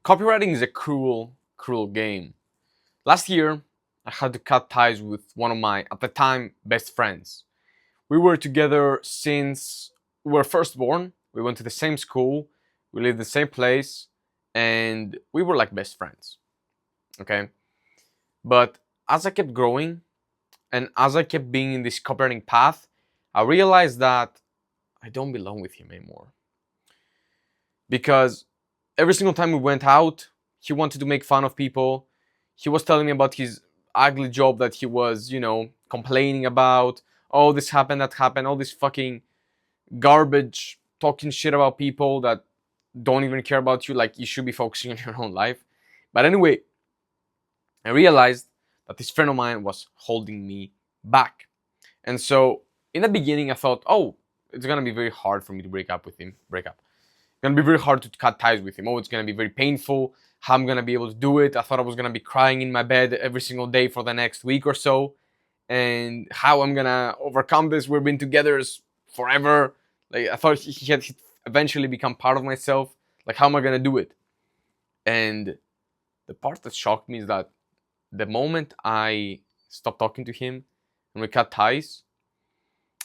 Copywriting is a cruel, cruel game. Last year, I had to cut ties with one of my, at the time, best friends. We were together since we were first born. We went to the same school, we lived in the same place, and we were like best friends. Okay? But as I kept growing, and as I kept being in this copywriting path, I realized that I don't belong with him anymore. Because every single time we went out, he wanted to make fun of people. He was telling me about his ugly job that he was, complaining about. Oh, this happened, that happened, all this fucking garbage, talking shit about people that don't even care about you, like you should be focusing on your own life. But anyway, I realized that this friend of mine was holding me back. And so in the beginning, I thought, oh, it's gonna be very hard for me to break up with him. It's gonna be very hard to cut ties with him. Oh, it's gonna be very painful. How I'm gonna be able to do it? I thought I was gonna be crying in my bed every single day for the next week or so. And how I'm gonna overcome this. We've been together forever. Like I thought he had eventually become part of myself. Like how am I gonna do it? And the part that shocked me is that the moment I stopped talking to him and we cut ties,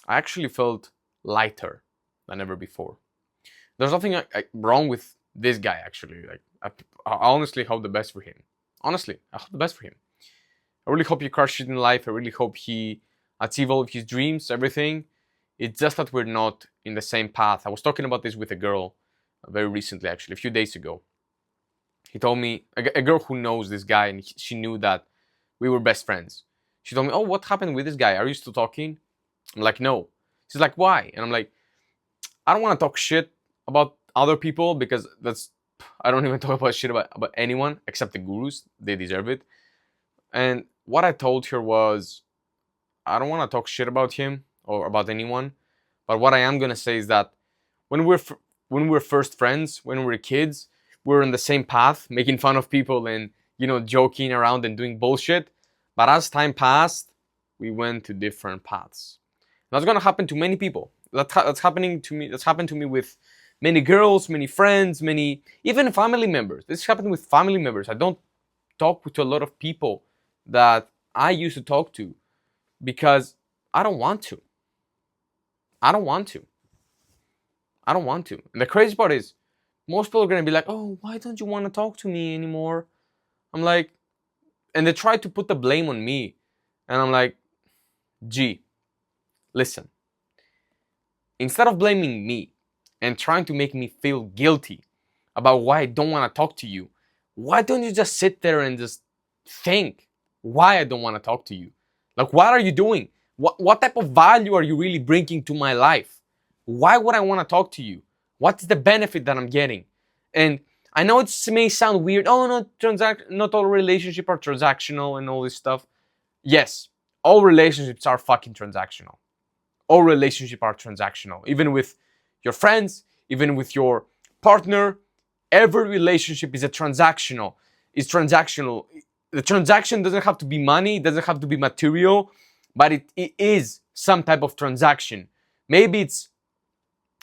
I actually felt lighter than ever before. There's nothing wrong with this guy, actually. Like I honestly hope the best for him. Honestly, I hope the best for him. I really hope he crushes it in life. I really hope he achieves all of his dreams, everything. It's just that we're not in the same path. I was talking about this with a girl very recently, actually, a few days ago. He told me, a girl who knows this guy, and she knew that we were best friends. She told me, oh, what happened with this guy? Are you still talking? I'm like, no. She's like, why? And I'm like, I don't want to talk shit about other people because I don't even talk about shit about anyone except the gurus. They deserve it. And what I told her was, I don't want to talk shit about him or about anyone. But what I am going to say is that when we're first friends, when we were kids, we were on the same path, making fun of people and, joking around and doing bullshit. But as time passed, we went to different paths. That's going to happen to many people. That's happening to me. That's happened to me with many girls, many friends, even family members. This happened with family members. I don't talk to a lot of people that I used to talk to because I don't want to. I don't want to. And the crazy part is, most people are going to be like, oh, why don't you want to talk to me anymore? I'm like, and they try to put the blame on me. And I'm like, gee, listen. Instead of blaming me and trying to make me feel guilty about why I don't want to talk to you, why don't you just sit there and just think why I don't want to talk to you? Like, what are you doing? What type of value are you really bringing to my life? Why would I want to talk to you? What's the benefit that I'm getting? And I know it may sound weird. Oh, no, not all relationships are transactional and all this stuff. Yes, all relationships are fucking transactional. All relationships are transactional. Even with your friends, even with your partner, every relationship is transactional. It's transactional. The transaction doesn't have to be money, it doesn't have to be material, but it is some type of transaction. Maybe it's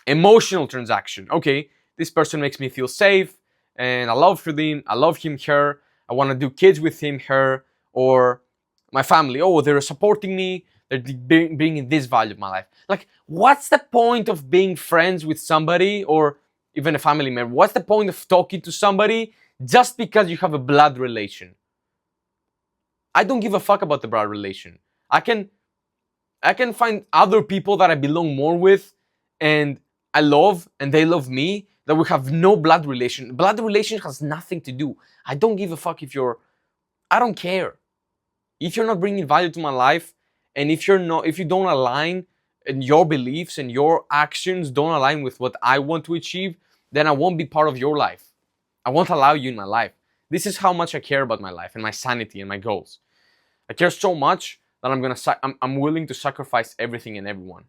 emotional transaction. Okay, this person makes me feel safe, and I love him, her. I want to do kids with him, her, or my family. Oh, they're supporting me. They're bringing this value of my life. Like, what's the point of being friends with somebody or even a family member? What's the point of talking to somebody just because you have a blood relation? I don't give a fuck about the blood relation. I can find other people that I belong more with and I love and they love me that we have no blood relation. Blood relation has nothing to do. I don't give a fuck I don't care. If you're not bringing value to my life, and if you don't align and your beliefs and your actions don't align with what I want to achieve, then I won't be part of your life. I won't allow you in my life. This is how much I care about my life and my sanity and my goals. I care so much that I'm willing to sacrifice everything and everyone.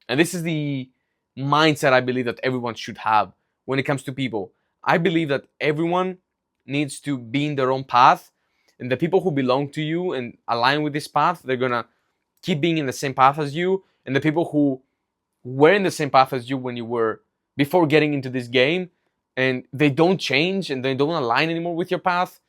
And this is the mindset I believe that everyone should have when it comes to people. I believe that everyone needs to be in their own path, and the people who belong to you and align with this path, they're gonna keep being in the same path as you. And the people who were in the same path as you when you were before getting into this game, and they don't change and they don't align anymore with your path,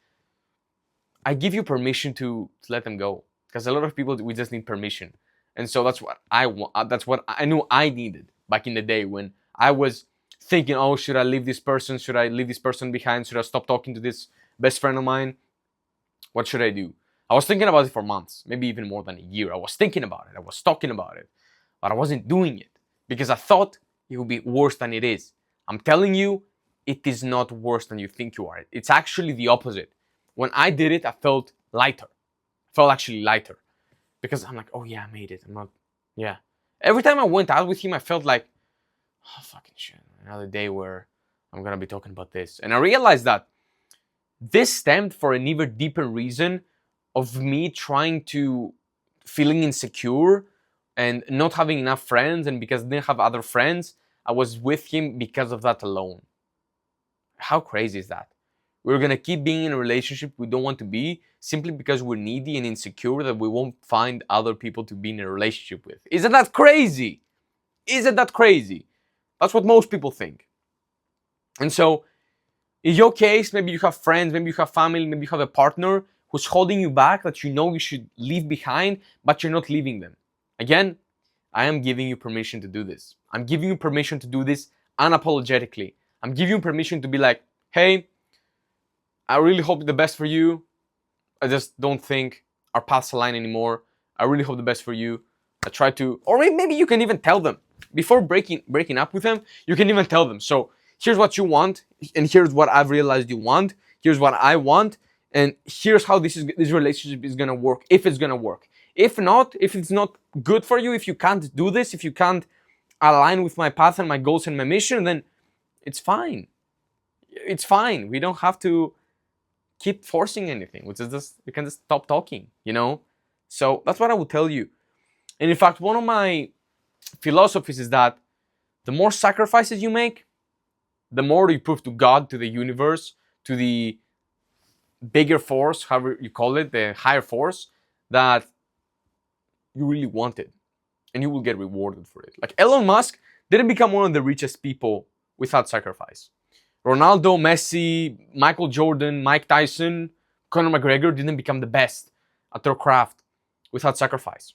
I give you permission to let them go. Because a lot of people, we just need permission. And so that's what I want. That's what I knew I needed back in the day when I was thinking, oh, should I leave this person? Should I leave this person behind? Should I stop talking to this best friend of mine? What should I do? I was thinking about it for months, maybe even more than a year. I was thinking about it. I was talking about it, but I wasn't doing it because I thought it would be worse than it is. I'm telling you, it is not worse than you think you are. It's actually the opposite. When I did it, I felt lighter. I felt actually lighter because I'm like, oh yeah, I made it. I'm not, yeah. Every time I went out with him, I felt like, oh fucking shit, another day where I'm gonna be talking about this. And I realized that this stemmed for an even deeper reason of me trying to feeling insecure and not having enough friends, and because I didn't have other friends, I was with him because of that alone. How crazy is that? We're gonna keep being in a relationship we don't want to be simply because we're needy and insecure that we won't find other people to be in a relationship with. Isn't that crazy? Isn't that crazy? That's what most people think. And so, in your case, maybe you have friends, maybe you have family, maybe you have a partner who's holding you back that you know you should leave behind, but you're not leaving them. Again, I am giving you permission to do this. I'm giving you permission to do this unapologetically. I'm giving you permission to be like, hey, I really hope the best for you. I just don't think our paths align anymore. I really hope the best for you. I try to, or maybe you can even tell them before breaking up with them. You can even tell them. So here's what you want, and here's what I've realized you want. Here's what I want, and here's how this relationship is gonna work. If it's gonna work. If not, if it's not good for you, if you can't do this, if you can't align with my path and my goals and my mission, then it's fine. It's fine. We don't have to keep forcing anything. We can just stop talking, you know? So that's what I would tell you. And in fact, one of my philosophies is that the more sacrifices you make, the more you prove to God, to the universe, to the bigger force, however you call it, the higher force, that you really want it. And you will get rewarded for it. Like Elon Musk didn't become one of the richest people without sacrifice. Ronaldo, Messi, Michael Jordan, Mike Tyson, Conor McGregor didn't become the best at their craft without sacrifice.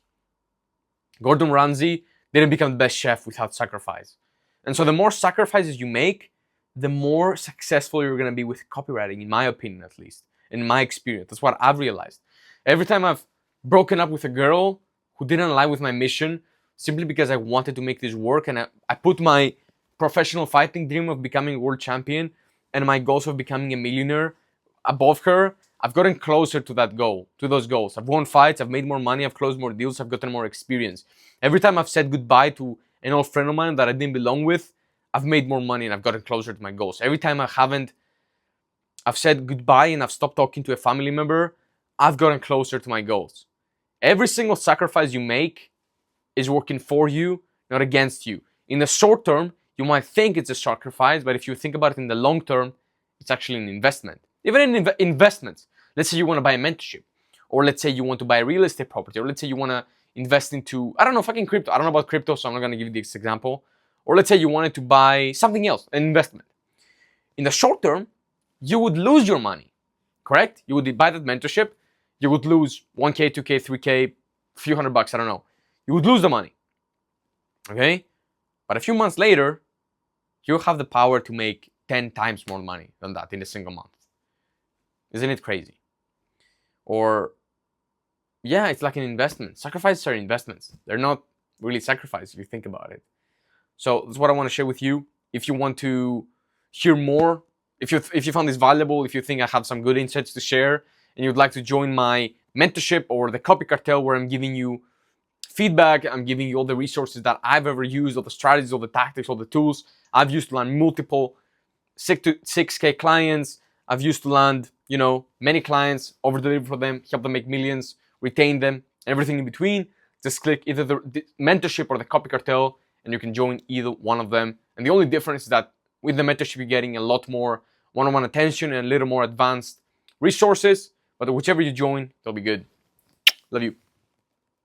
Gordon Ramsay didn't become the best chef without sacrifice. And so the more sacrifices you make, the more successful you're going to be with copywriting, in my opinion at least, in my experience. That's what I've realized. Every time I've broken up with a girl who didn't align with my mission, simply because I wanted to make this work, and I put my professional fighting dream of becoming a world champion and my goals of becoming a millionaire above her, I've gotten closer to that goal, to those goals. I've won fights, I've made more money, I've closed more deals, I've gotten more experience. Every time I've said goodbye to an old friend of mine that I didn't belong with, I've made more money and I've gotten closer to my goals. Every time I've said goodbye and I've stopped talking to a family member, I've gotten closer to my goals. Every single sacrifice you make is working for you, not against you. In the short term, you might think it's a sacrifice, but if you think about it in the long term, it's actually an investment. Even in investments, let's say you want to buy a mentorship, or let's say you want to buy a real estate property, or let's say you want to invest into, I don't know, fucking crypto. I don't know about crypto, so I'm not going to give you this example. Or let's say you wanted to buy something else, an investment. In the short term, you would lose your money, correct? You would buy that mentorship, you would lose 1K, 2K, 3K, a few $100, I don't know. You would lose the money, okay? But a few months later, you have the power to make 10 times more money than that in a single month. Isn't it crazy? Or, yeah, it's like an investment. Sacrifices are investments. They're not really sacrifices if you think about it. So that's what I want to share with you. If you want to hear more, if you found this valuable, if you think I have some good insights to share, and you'd like to join my mentorship or the Copy Cartel, where I'm giving you feedback, I'm giving you all the resources that I've ever used, all the strategies, all the tactics, all the tools I've used to land multiple 6K clients. I've used to land, many clients, over-deliver for them, help them make millions, retain them, everything in between. Just click either the mentorship or the Copy Cartel, and you can join either one of them. And the only difference is that with the mentorship, you're getting a lot more one-on-one attention and a little more advanced resources. But whichever you join, they'll be good. Love you.